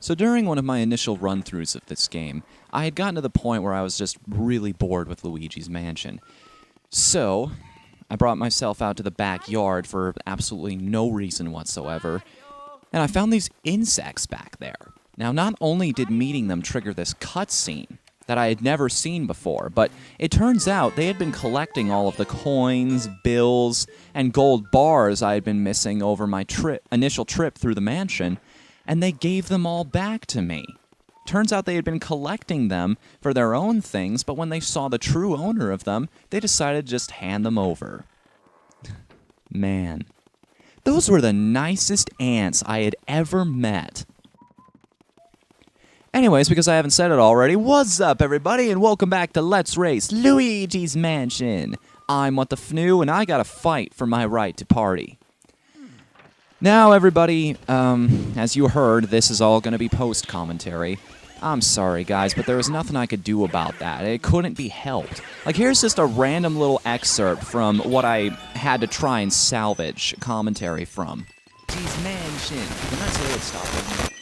So during one of my initial run-throughs of this game, I had gotten to the point where I was just really bored with Luigi's Mansion. So, I brought myself out to the backyard for absolutely no reason whatsoever, and I found these insects back there. Now, not only did meeting them trigger this cutscene that I had never seen before, but it turns out they had been collecting all of the coins, bills, and gold bars I had been missing over my initial trip through the mansion, and they gave them all back to me. Turns out they had been collecting them for their own things, but when they saw the true owner of them, they decided to just hand them over. Man, those were the nicest ants I had ever met. Anyways, because I haven't said it already, what's up everybody, and welcome back to Let's Race Luigi's Mansion. I'm Whatthefnu, and I gotta fight for my right to party. Now everybody, as you heard, this is all gonna be post-commentary. I'm sorry guys, but there was nothing I could do about that. It couldn't be helped. Like, here's just a random little excerpt from what I had to try and salvage commentary from. Luigi's Mansion. And that's where it stopped.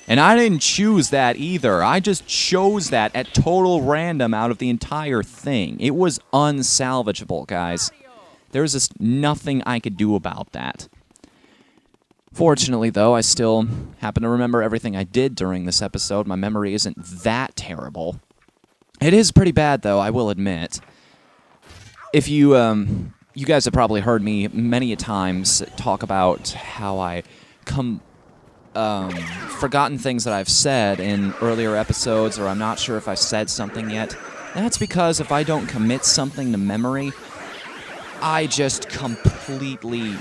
And I didn't choose that either. I just chose that at total random out of the entire thing. It was unsalvageable, guys. There was just nothing I could do about that. Fortunately, though, I still happen to remember everything I did during this episode. My memory isn't that terrible. It is pretty bad, though, I will admit. If you, you guys have probably heard me many a times talk about how I forgotten things that I've said in earlier episodes, or I'm not sure if I've said something yet. That's because if I don't commit something to memory, I just completely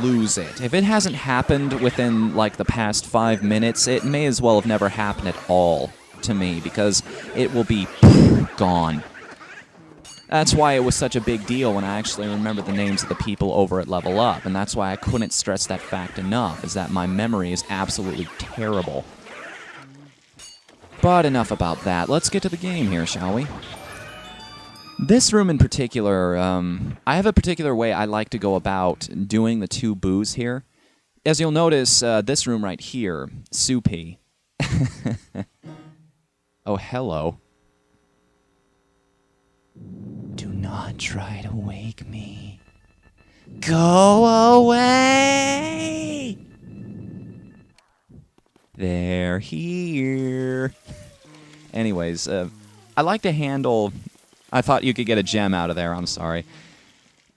lose it. If it hasn't happened within, like, the past 5 minutes, it may as well have never happened at all to me, because it will be gone. That's why it was such a big deal when I actually remembered the names of the people over at Level Up, and that's why I couldn't stress that fact enough, is that my memory is absolutely terrible. But enough about that. Let's get to the game here, shall we? This room in particular, I have a particular way I like to go about doing the two boos here. As you'll notice, this room right here, Soupy. Oh, hello. Do not try to wake me. Go away! They're here. Anyways, I like to handle... I thought you could get a gem out of there, I'm sorry.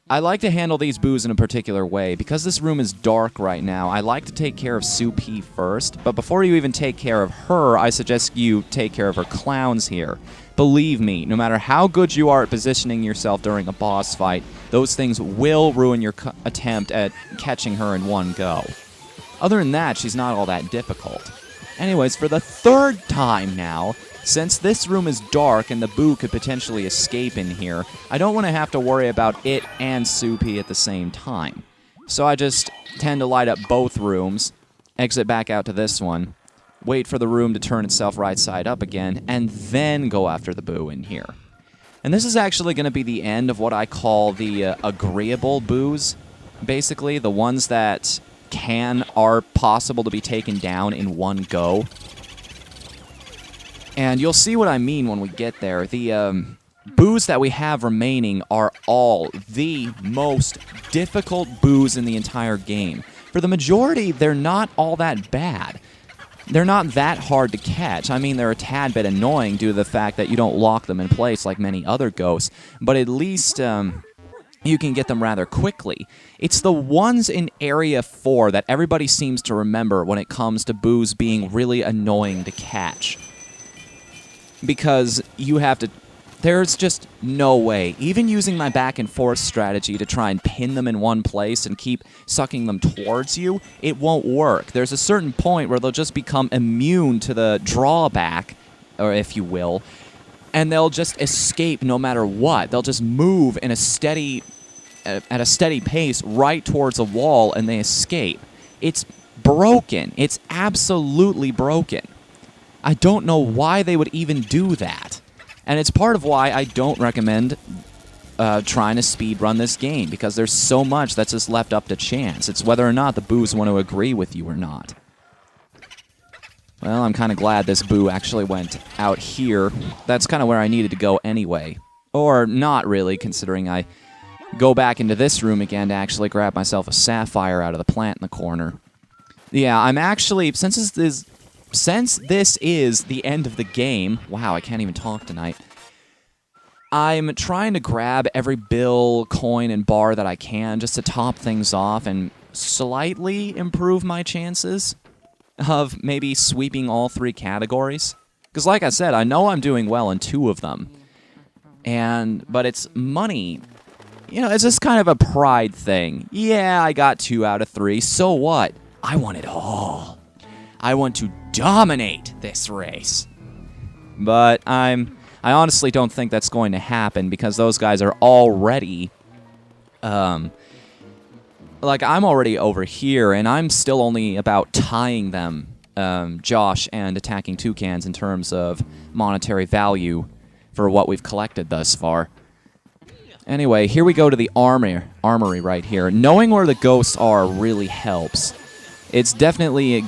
I like to handle these boos in a particular way. Because this room is dark right now, I like to take care of Soupy first, but before you even take care of her, I suggest you take care of her clowns here. Believe me, no matter how good you are at positioning yourself during a boss fight, those things will ruin your attempt at catching her in one go. Other than that, she's not all that difficult. Anyways, for the third time now, since this room is dark and the boo could potentially escape in here, I don't want to have to worry about it and Soupy at the same time. So I just tend to light up both rooms, exit back out to this one, wait for the room to turn itself right side up again, and then go after the boo in here. And this is actually going to be the end of what I call the agreeable boos. Basically, the ones that are possible to be taken down in one go. And you'll see what I mean when we get there. The boos that we have remaining are all the most difficult boos in the entire game. For the majority, they're not all that bad. They're not that hard to catch. I mean, they're a tad bit annoying due to the fact that you don't lock them in place like many other ghosts, but at least you can get them rather quickly. It's the ones in Area 4 that everybody seems to remember when it comes to boos being really annoying to catch. Because you have to... There's just no way. Even using my back and forth strategy to try and pin them in one place and keep sucking them towards you, it won't work. There's a certain point where they'll just become immune to the drawback, or if you will, and they'll just escape no matter what. They'll just move in a steady... at a steady pace right towards a wall, and they escape. It's broken. It's absolutely broken. I don't know why they would even do that. And it's part of why I don't recommend trying to speedrun this game, because there's so much that's just left up to chance. It's whether or not the boos want to agree with you or not. Well, I'm kind of glad this boo actually went out here. That's kind of where I needed to go anyway. Or not really, considering I go back into this room again to actually grab myself a sapphire out of the plant in the corner. Yeah, I'm actually, since this is the end of the game, wow, I can't even talk tonight, I'm trying to grab every bill, coin, and bar that I can just to top things off and slightly improve my chances of maybe sweeping all 3 categories. Because like I said, I know I'm doing well in 2 of them. But it's money. You know, it's just kind of a pride thing. Yeah, I got 2 out of 3, so what? I want it all. I want to dominate this race. But I honestly don't think that's going to happen because those guys are already, like, I'm already over here, and I'm still only about tying them, Josh and Attacking Toucans, in terms of monetary value for what we've collected thus far. Anyway, here we go to the armory right here. Knowing where the ghosts are really helps. It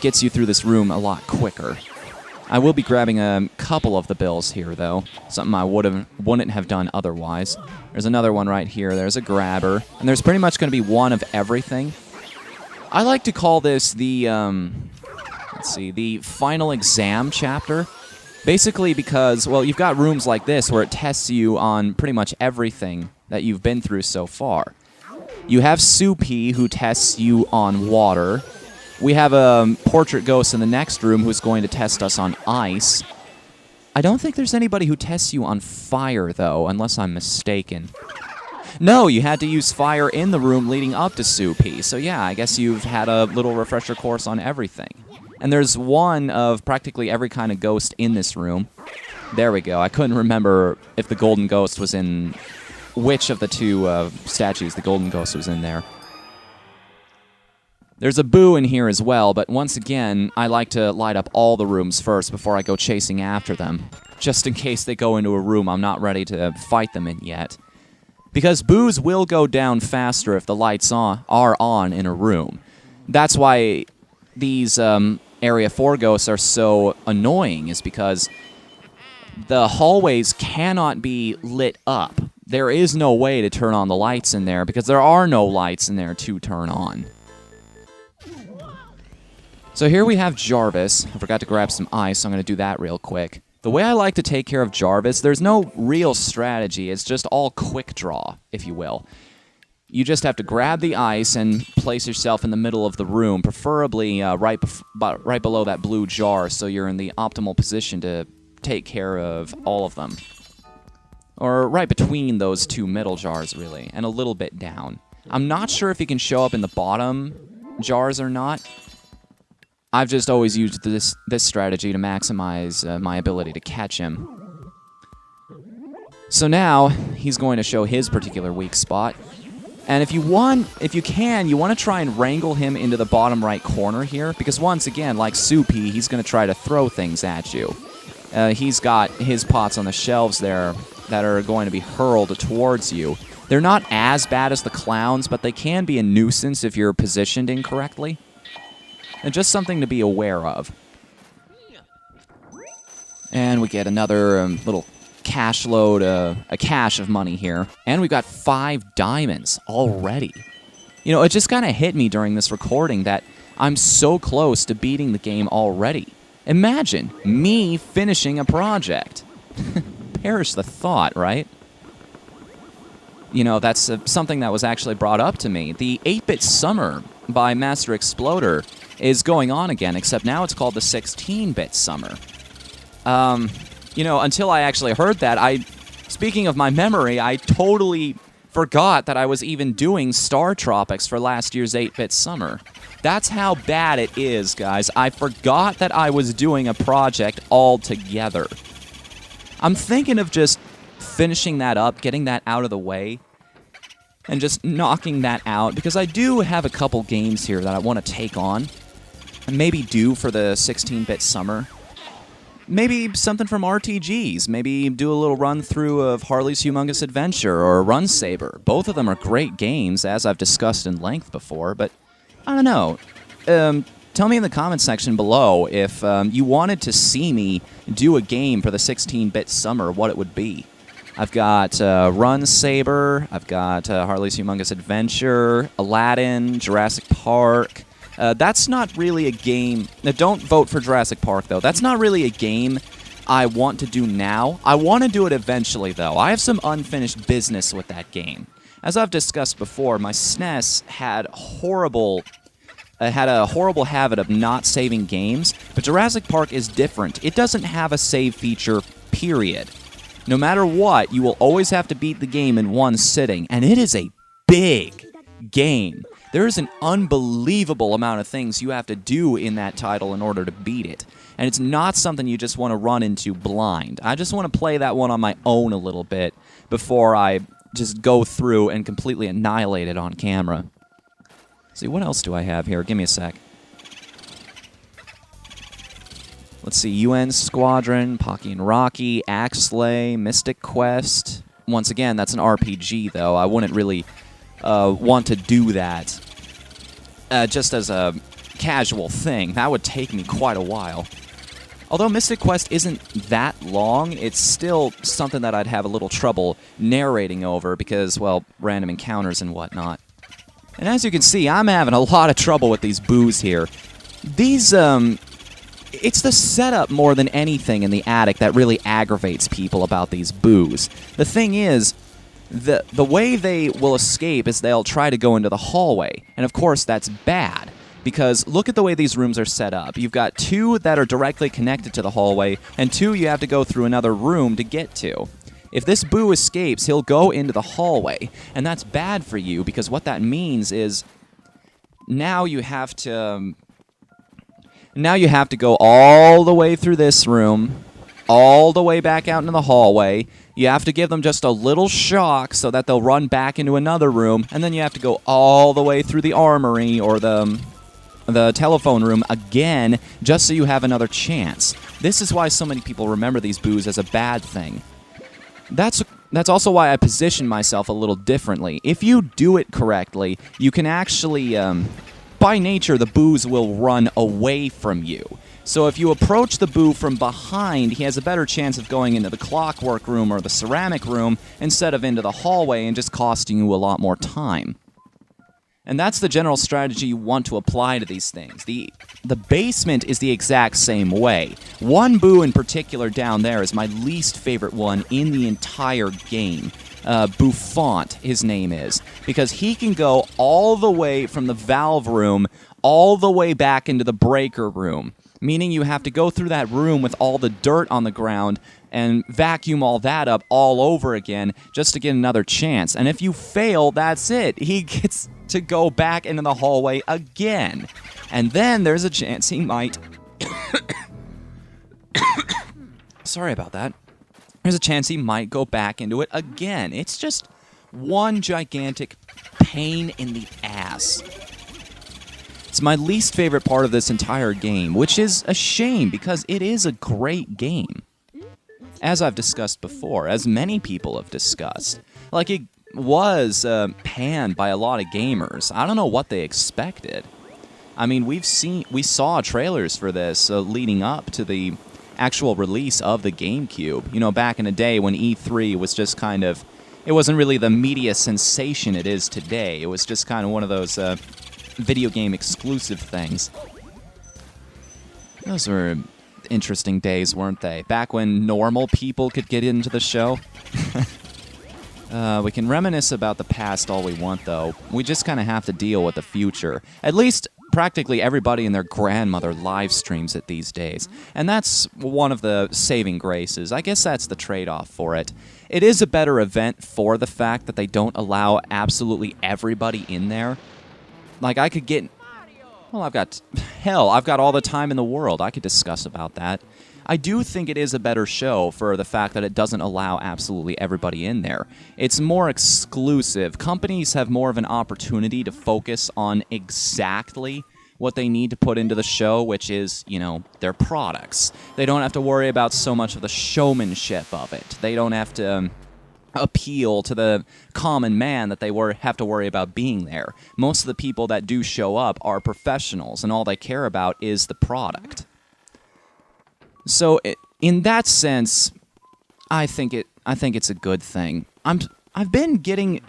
gets you through this room a lot quicker. I will be grabbing a couple of the bills here, though. Something I wouldn't have done otherwise. There's another one right here. There's a grabber. And there's pretty much going to be one of everything. I like to call this the, the final exam chapter. Basically because, well, you've got rooms like this where it tests you on pretty much everything that you've been through so far. You have Soupy, who tests you on water. We have a portrait ghost in the next room who's going to test us on ice. I don't think there's anybody who tests you on fire, though, unless I'm mistaken. No, you had to use fire in the room leading up to Soupy. So yeah, I guess you've had a little refresher course on everything. And there's one of practically every kind of ghost in this room. There we go. I couldn't remember if the golden ghost was in which of the 2 statues the golden ghost was in there. There's a boo in here as well, but once again, I like to light up all the rooms first before I go chasing after them, just in case they go into a room I'm not ready to fight them in yet. Because boos will go down faster if the lights are on in a room. That's why these Area 4 ghosts are so annoying, is because the hallways cannot be lit up. There is no way to turn on the lights in there, because there are no lights in there to turn on. So here we have Jarvis. I forgot to grab some ice, so I'm going to do that real quick. The way I like to take care of Jarvis, there's no real strategy. It's just all quick draw, if you will. You just have to grab the ice and place yourself in the middle of the room, preferably right below that blue jar, so you're in the optimal position to take care of all of them. Or right between those 2 middle jars, really, and a little bit down. I'm not sure if he can show up in the bottom jars or not. I've just always used this strategy to maximize my ability to catch him. So now, he's going to show his particular weak spot. And if you can, you want to try and wrangle him into the bottom right corner here, because once again, like Soupy, he's going to try to throw things at you. He's got his pots on the shelves there that are going to be hurled towards you. They're not as bad as the clowns, but they can be a nuisance if you're positioned incorrectly. And just something to be aware of. And we get another little cash load, a cache of money here. And we've got 5 diamonds already. You know, it just kind of hit me during this recording that I'm so close to beating the game already. Imagine me finishing a project. Perish the thought, right? You know, that's something that was actually brought up to me. The 8-Bit Summer by Master Exploder is going on again, except now it's called the 16-Bit Summer. You know, until I actually heard that, speaking of my memory, I totally forgot that I was even doing Star Tropics for last year's 8-Bit Summer. That's how bad it is, guys. I forgot that I was doing a project altogether. I'm thinking of just finishing that up, getting that out of the way, and just knocking that out, because I do have a couple games here that I want to take on, and maybe do for the 16-Bit Summer. Maybe something from RTGs. Maybe do a little run-through of Harley's Humongous Adventure or Run Saber. Both of them are great games, as I've discussed in length before, but I don't know. tell me in the comment section below if you wanted to see me do a game for the 16-bit summer, what it would be. I've got Run Saber, I've got Harley's Humongous Adventure, Aladdin, Jurassic Park. That's not really a game. Now, don't vote for Jurassic Park, though. That's not really a game I want to do now. I want to do it eventually, though. I have some unfinished business with that game. As I've discussed before, my SNES had a horrible habit of not saving games, but Jurassic Park is different. It doesn't have a save feature, period. No matter what, you will always have to beat the game in one sitting, and it is a big game. There is an unbelievable amount of things you have to do in that title in order to beat it, and it's not something you just want to run into blind. I just want to play that one on my own a little bit before I just go through and completely annihilate it on camera. See, what else do I have here? Give me a sec. Let's see, UN Squadron, Pocky and Rocky, Axlay, Mystic Quest. Once again, that's an RPG, though. I wouldn't really want to do that just as a casual thing. That would take me quite a while. Although Mystic Quest isn't that long, it's still something that I'd have a little trouble narrating over because, well, random encounters and whatnot. And as you can see, I'm having a lot of trouble with these boos here. These, it's the setup more than anything in the attic that really aggravates people about these boos. The thing is, the way they will escape is they'll try to go into the hallway. And of course, that's bad. Because look at the way these rooms are set up. You've got 2 that are directly connected to the hallway, and 2 you have to go through another room to get to. If this boo escapes, he'll go into the hallway, and that's bad for you, because what that means is now you have to go all the way through this room, all the way back out into the hallway. You have to give them just a little shock so that they'll run back into another room, and then you have to go all the way through the armory or the telephone room again just so you have another chance. This is why so many people remember these boos as a bad thing. That's also why I position myself a little differently. If you do it correctly, you can actually, by nature, the boos will run away from you. So if you approach the boo from behind, he has a better chance of going into the clockwork room or the ceramic room instead of into the hallway and just costing you a lot more time. And that's the general strategy you want to apply to these things. The basement is the exact same way. One boo in particular down there is my least favorite one in the entire game. Bouffant, his name is. Because he can go all the way from the valve room all the way back into the breaker room. Meaning you have to go through that room with all the dirt on the ground and vacuum all that up all over again just to get another chance. And if you fail, that's it. He gets to go back into the hallway again. And then there's a chance he might... Sorry about that. There's a chance he might go back into it again. It's just one gigantic pain in the ass. It's my least favorite part of this entire game, which is a shame because it is a great game. As I've discussed before, as many people have discussed. Like, it was panned by a lot of gamers. I don't know what they expected. I mean, we saw trailers for this leading up to the actual release of the GameCube. You know, back in the day when E3 was just kind of... It wasn't really the media sensation it is today. It was just kind of one of those video game exclusive things. Those were interesting days, weren't they? Back when normal people could get into the show. We can reminisce about the past all we want, though. We just kind of have to deal with the future. At least, practically everybody and their grandmother live streams it these days. And that's one of the saving graces. I guess that's the trade-off for it. It is a better event for the fact that they don't allow absolutely everybody in there. Like, I could get... Well, I've got all the time in the world. I could discuss about that. I do think it is a better show for the fact that it doesn't allow absolutely everybody in there. It's more exclusive. Companies have more of an opportunity to focus on exactly what they need to put into the show, which is, you know, their products. They don't have to worry about so much of the showmanship of it. They don't have to appeal to the common man that they have to worry about being there. Most of the people that do show up are professionals, and all they care about is the product. So in that sense, I think it's a good thing. I've been getting.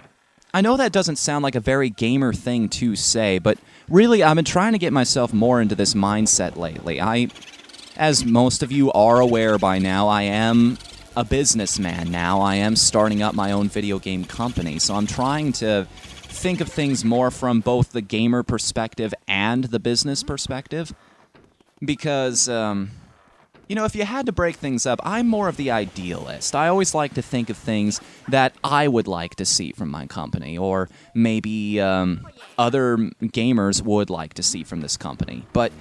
I know that doesn't sound like a very gamer thing to say, but really, I've been trying to get myself more into this mindset lately. As most of you are aware by now, I am a businessman now. I am starting up my own video game company, so I'm trying to think of things more from both the gamer perspective and the business perspective. Because, you know, if you had to break things up, I'm more of the idealist. I always like to think of things that I would like to see from my company, or maybe other gamers would like to see from this company. But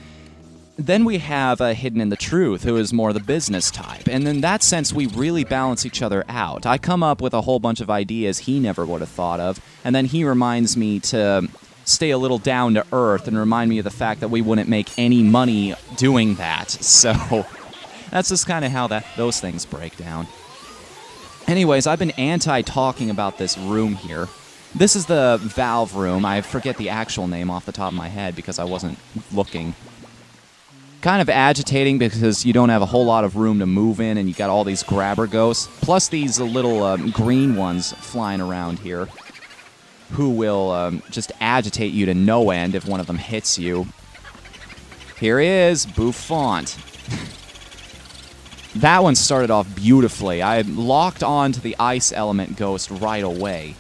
then we have Hidden in the Truth, who is more the business type. And in that sense, we really balance each other out. I come up with a whole bunch of ideas he never would have thought of, and then he reminds me to stay a little down to earth and remind me of the fact that we wouldn't make any money doing that. So that's just kind of how those things break down. Anyways, I've been anti-talking about this room here. This is the Valve room. I forget the actual name off the top of my head because I wasn't looking. Kind of agitating because you don't have a whole lot of room to move in, and you got all these grabber ghosts, plus these little green ones flying around here, who will just agitate you to no end if one of them hits you. Here he is, Bouffant. That one started off beautifully. I locked on to the ice element ghost right away.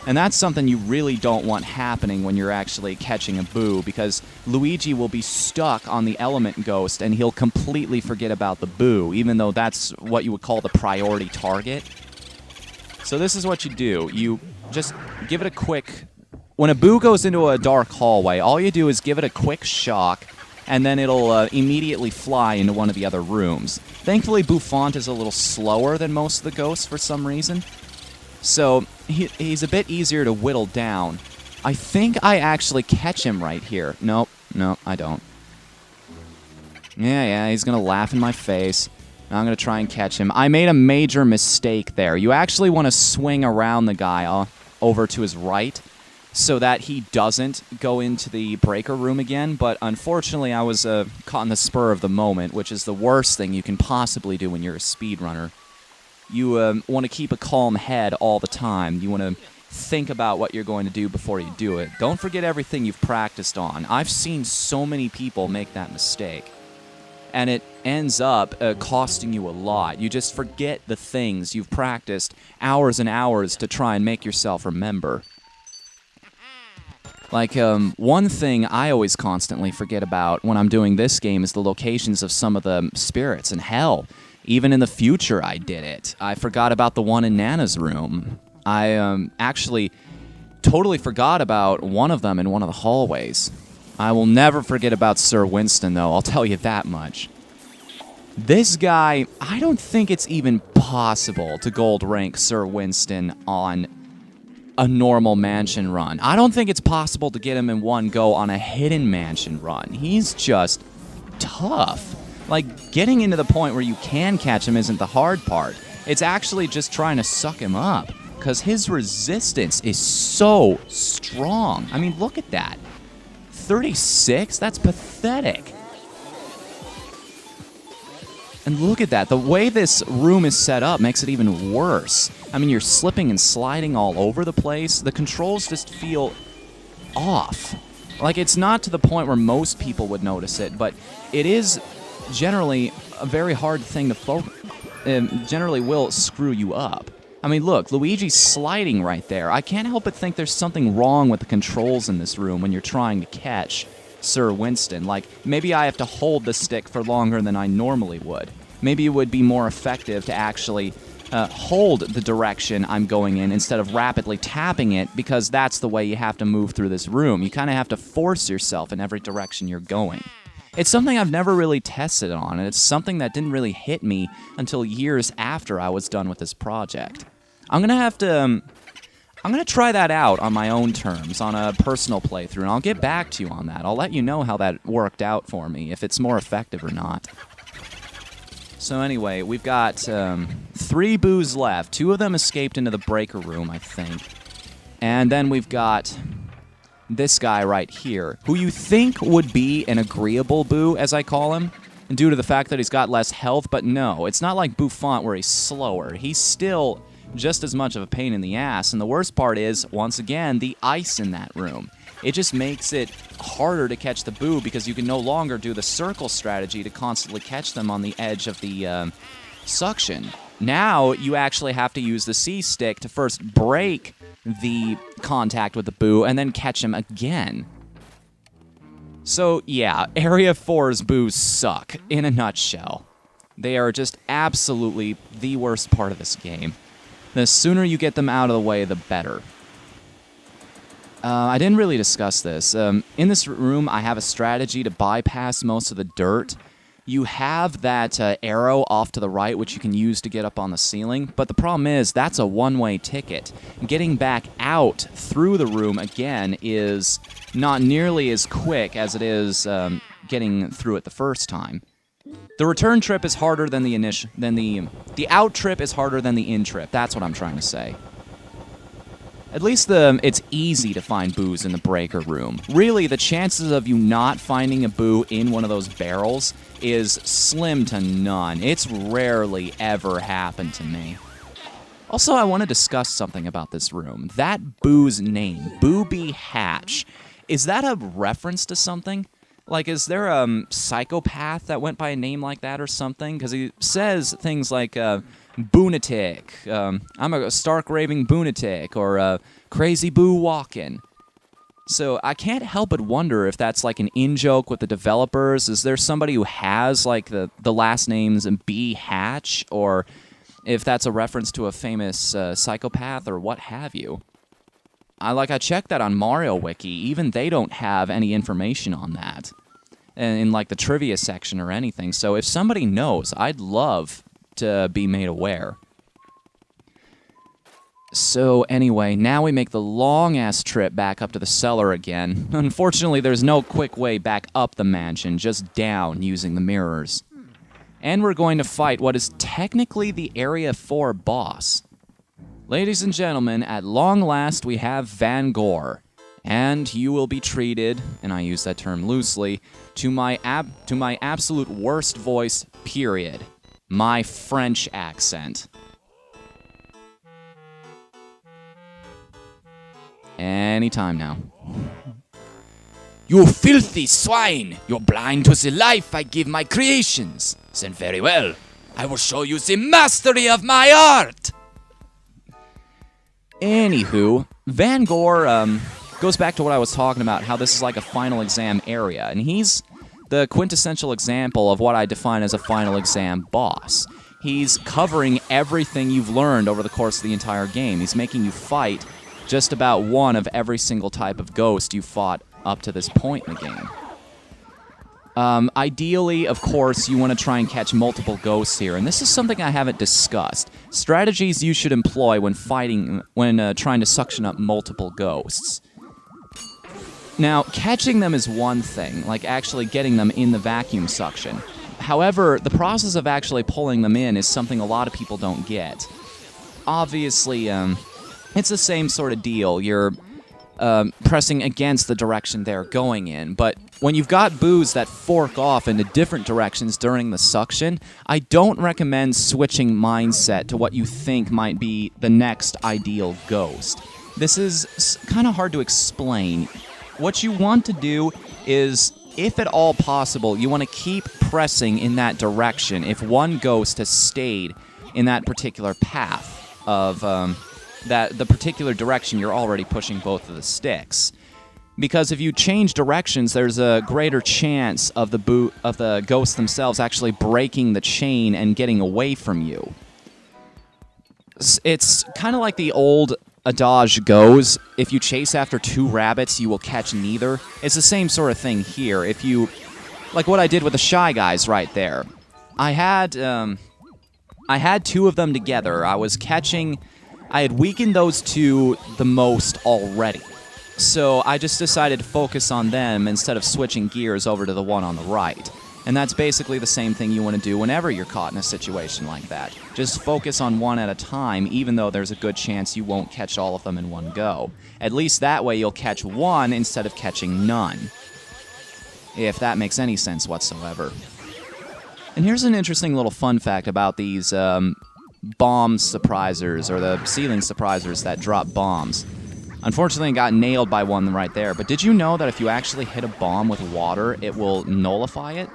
And that's something you really don't want happening when you're actually catching a boo, because Luigi will be stuck on the element ghost and he'll completely forget about the boo, even though that's what you would call the priority target. So this is what you do. You just give it a quick... When a boo goes into a dark hallway, all you do is give it a quick shock, and then it'll immediately fly into one of the other rooms. Thankfully, Bouffant is a little slower than most of the ghosts for some reason. So he's a bit easier to whittle down. I think I actually catch him right here. Nope, I don't. Yeah, he's going to laugh in my face. I'm going to try and catch him. I made a major mistake there. You actually want to swing around the guy over to his right so that he doesn't go into the breaker room again, but unfortunately I was caught in the spur of the moment, which is the worst thing you can possibly do when you're a speedrunner. You want to keep a calm head all the time. You want to think about what you're going to do before you do it. Don't forget everything you've practiced on. I've seen so many people make that mistake, and it ends up costing you a lot. You just forget the things you've practiced hours and hours to try and make yourself remember. Like, one thing I always constantly forget about when I'm doing this game is the locations of some of the spirits in hell. Even in the future, I did it. I forgot about the one in Nana's room. I actually totally forgot about one of them in one of the hallways. I will never forget about Sir Winston, though, I'll tell you that much. This guy, I don't think it's even possible to gold rank Sir Winston on a normal mansion run. I don't think it's possible to get him in one go on a hidden mansion run. He's just tough. Like, getting into the point where you can catch him isn't the hard part. It's actually just trying to suck him up, because his resistance is so strong. I mean, look at that. 36? That's pathetic. And look at that. The way this room is set up makes it even worse. I mean, you're slipping and sliding all over the place. The controls just feel off. Like, it's not to the point where most people would notice it, but it is generally a very hard thing to focus. Generally will screw you up. I mean, look, Luigi's sliding right there. I can't help but think there's something wrong with the controls in this room when you're trying to catch Sir Winston. Like, maybe I have to hold the stick for longer than I normally would. Maybe it would be more effective to actually hold the direction I'm going in instead of rapidly tapping it, because that's the way you have to move through this room. You kind of have to force yourself in every direction you're going. It's something I've never really tested on, and it's something that didn't really hit me until years after I was done with this project. I'm gonna try that out on my own terms, on a personal playthrough, and I'll get back to you on that. I'll let you know how that worked out for me, if it's more effective or not. So anyway, we've got 3 boos left. 2 of them escaped into the breaker room, I think. And then we've got this guy right here, who you think would be an agreeable boo, as I call him, due to the fact that he's got less health, but no, it's not like Buffon where he's slower. He's still just as much of a pain in the ass, and the worst part is, once again, the ice in that room. It just makes it harder to catch the boo because you can no longer do the circle strategy to constantly catch them on the edge of the suction. Now you actually have to use the C-stick to first break the contact with the boo and then catch him again. So yeah, Area 4's boos suck, in a nutshell. They are just absolutely the worst part of this game. The sooner you get them out of the way, the better. I didn't really discuss this. In this room, I have a strategy to bypass most of the dirt. You have that arrow off to the right, which you can use to get up on the ceiling, but the problem is that's a one-way ticket. Getting back out through the room again is not nearly as quick as it is getting through it the first time. The return trip is harder than the initial, the out trip is harder than the in trip. That's what I'm trying to say. At least it's easy to find boos in the breaker room. Really, the chances of you not finding a boo in one of those barrels is slim to none. It's rarely ever happened to me. Also, I want to discuss something about this room. That boo's name, Booby Hatch, is that a reference to something? Like, is there a psychopath that went by a name like that or something? Because he says things like, boonatic, I'm a stark raving boonatic, or crazy boo walkin'. So I can't help but wonder if that's like an in-joke with the developers. Is there somebody who has, like, the last names B. Hatch, or if that's a reference to a famous psychopath or what have you? I checked that on Mario Wiki. Even they don't have any information on that in like the trivia section or anything. So if somebody knows, I'd love to be made aware. So anyway, now we make the long-ass trip back up to the cellar again. Unfortunately, there's no quick way back up the mansion, just down using the mirrors. And we're going to fight what is technically the Area 4 boss. Ladies and gentlemen, at long last we have Van Gore, and you will be treated, and I use that term loosely, to my absolute worst voice, period. My French accent. Anytime now. You filthy swine! You're blind to the life I give my creations. Then very well, I will show you the mastery of my art! Anywho, Van Gore goes back to what I was talking about, how this is like a final exam area, and he's the quintessential example of what I define as a final exam boss. He's covering everything you've learned over the course of the entire game. He's making you fight just about one of every single type of ghost you fought up to this point in the game. Ideally, of course, you want to try and catch multiple ghosts here, and this is something I haven't discussed. Strategies you should employ when fighting, when trying to suction up multiple ghosts. Now, catching them is one thing, like actually getting them in the vacuum suction. However, the process of actually pulling them in is something a lot of people don't get. Obviously, it's the same sort of deal. You're pressing against the direction they're going in, but when you've got boos that fork off into different directions during the suction, I don't recommend switching mindset to what you think might be the next ideal ghost. This is kind of hard to explain. What you want to do is, if at all possible, you want to keep pressing in that direction if one ghost has stayed in that particular path of the particular direction you're already pushing both of the sticks. Because if you change directions, there's a greater chance of the ghosts themselves actually breaking the chain and getting away from you. It's kind of like the old adage goes, if you chase after 2 rabbits, you will catch neither. It's the same sort of thing here. If you, like what I did with the Shy Guys right there. I had 2 of them together. I had weakened those 2 the most already. So I just decided to focus on them instead of switching gears over to the one on the right. And that's basically the same thing you want to do whenever you're caught in a situation like that. Just focus on one at a time, even though there's a good chance you won't catch all of them in one go. At least that way you'll catch one instead of catching none. If that makes any sense whatsoever. And here's an interesting little fun fact about these bomb surprisers, or the ceiling surprisers that drop bombs. Unfortunately, I got nailed by one right there, but did you know that if you actually hit a bomb with water, it will nullify it?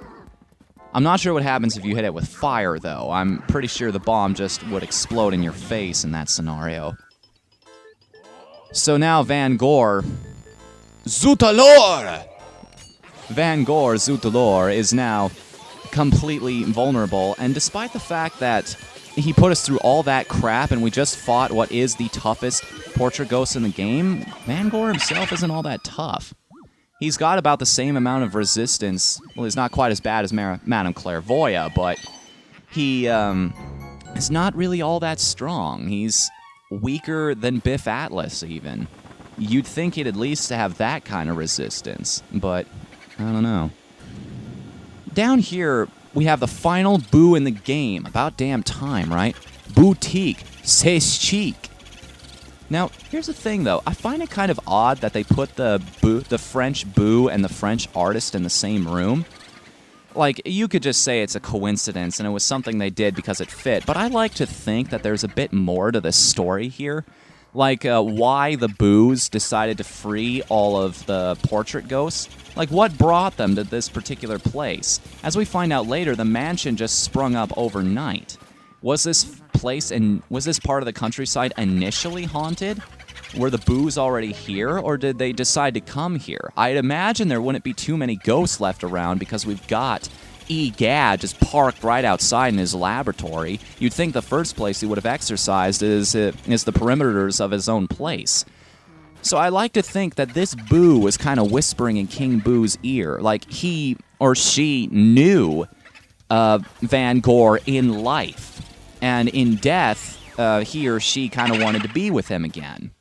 I'm not sure what happens if you hit it with fire, though. I'm pretty sure the bomb just would explode in your face in that scenario. So now Van Gore... Zutalor! Van Gore Zutalor is now completely vulnerable, and despite the fact that he put us through all that crap and we just fought what is the toughest portrait ghost in the game, Van Gore himself isn't all that tough. He's got about the same amount of resistance. Well, he's not quite as bad as Madame Clairvoya, but he is not really all that strong. He's weaker than Biff Atlas, even. You'd think he'd at least have that kind of resistance, but I don't know. Down here, we have the final boo in the game. About damn time, right? Boutique. C'est chic. Now, here's the thing, though. I find it kind of odd that they put the French boo and the French artist in the same room. Like, you could just say it's a coincidence and it was something they did because it fit, but I like to think that there's a bit more to this story here. Like, why the boos decided to free all of the portrait ghosts. Like, what brought them to this particular place? As we find out later, the mansion just sprung up overnight. Was this place and was this part of the countryside initially haunted? Were the boos already here, or did they decide to come here? I'd imagine there wouldn't be too many ghosts left around because we've got Egad just parked right outside in his laboratory. You'd think the first place he would have exercised is the perimeters of his own place. So I like to think that this boo was kind of whispering in King Boo's ear, like he or she knew Van Gore in life. And in death, he or she kind of wanted to be with him again.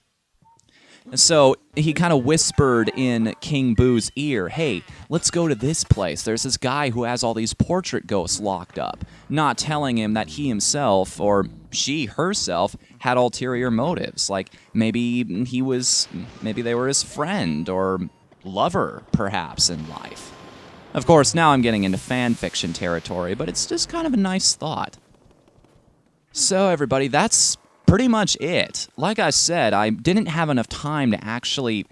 So he kind of whispered in King Boo's ear, hey, let's go to this place. There's this guy who has all these portrait ghosts locked up. Not telling him that he himself, or she herself, had ulterior motives. Like, maybe they were his friend or lover, perhaps, in life. Of course, now I'm getting into fan fiction territory, but it's just kind of a nice thought. So, everybody, that's pretty much it. Like I said, I didn't have enough time to actually...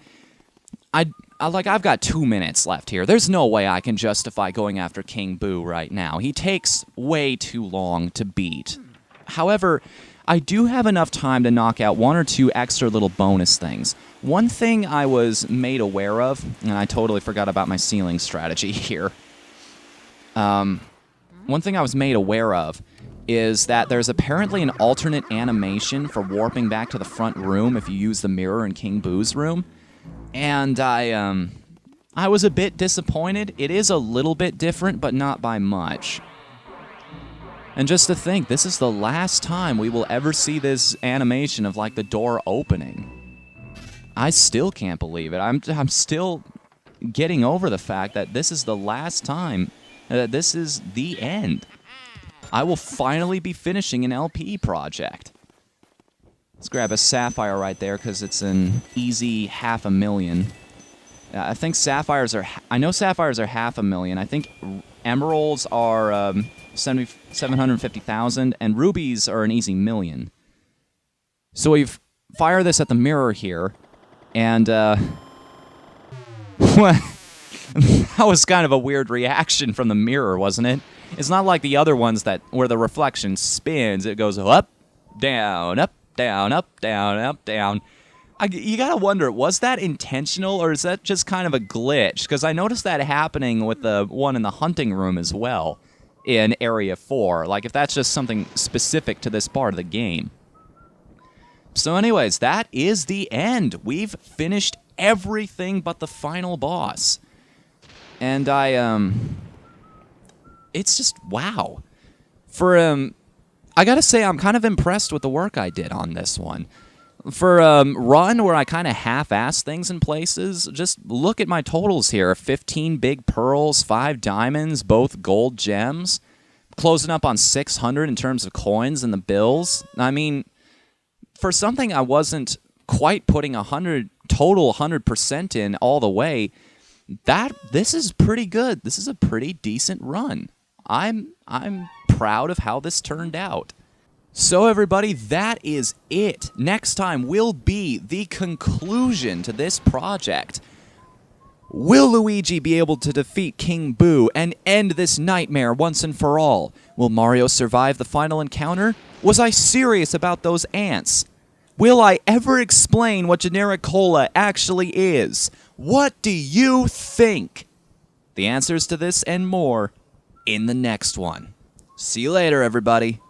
I've got 2 minutes left here. There's no way I can justify going after King Boo right now. He takes way too long to beat. However, I do have enough time to knock out 1 or 2 extra little bonus things. One thing I was made aware of, and I totally forgot about my ceiling strategy here. One thing I was made aware of is that there's apparently an alternate animation for warping back to the front room if you use the mirror in King Boo's room. And I was a bit disappointed. It is a little bit different, but not by much. And just to think, this is the last time we will ever see this animation of, like, the door opening. I still can't believe it. I'm still getting over the fact that this is the last time, that this is the end. I will finally be finishing an LP project. Let's grab a sapphire right there, because it's an easy $500,000. I think sapphires are... I know sapphires are $500,000. I think emeralds are 750,000, and rubies are an easy $1,000,000. So we've fired this at the mirror here, and that was kind of a weird reaction from the mirror, wasn't it? It's not like the other ones where the reflection spins. It goes up, down, up, down, up, down, up, down. You gotta wonder, was that intentional, or is that just kind of a glitch? Because I noticed that happening with the one in the hunting room as well, in Area 4. Like, if that's just something specific to this part of the game. So anyways, that is the end. We've finished everything but the final boss. And it's just, wow. I gotta say, I'm kind of impressed with the work I did on this one. for a run where I kind of half-ass things in places, just look at my totals here. 15 big pearls, 5 diamonds, both gold gems. Closing up on 600 in terms of coins and the bills. I mean, for something I wasn't quite putting 100% in all the way, this is pretty good. This is a pretty decent run. I'm proud of how this turned out. So everybody, that is it. Next time will be the conclusion to this project. Will Luigi be able to defeat King Boo and end this nightmare once and for all? Will Mario survive the final encounter? Was I serious about those ants? Will I ever explain what generic cola actually is? What do you think? The answers to this and more in the next one. See you later, everybody.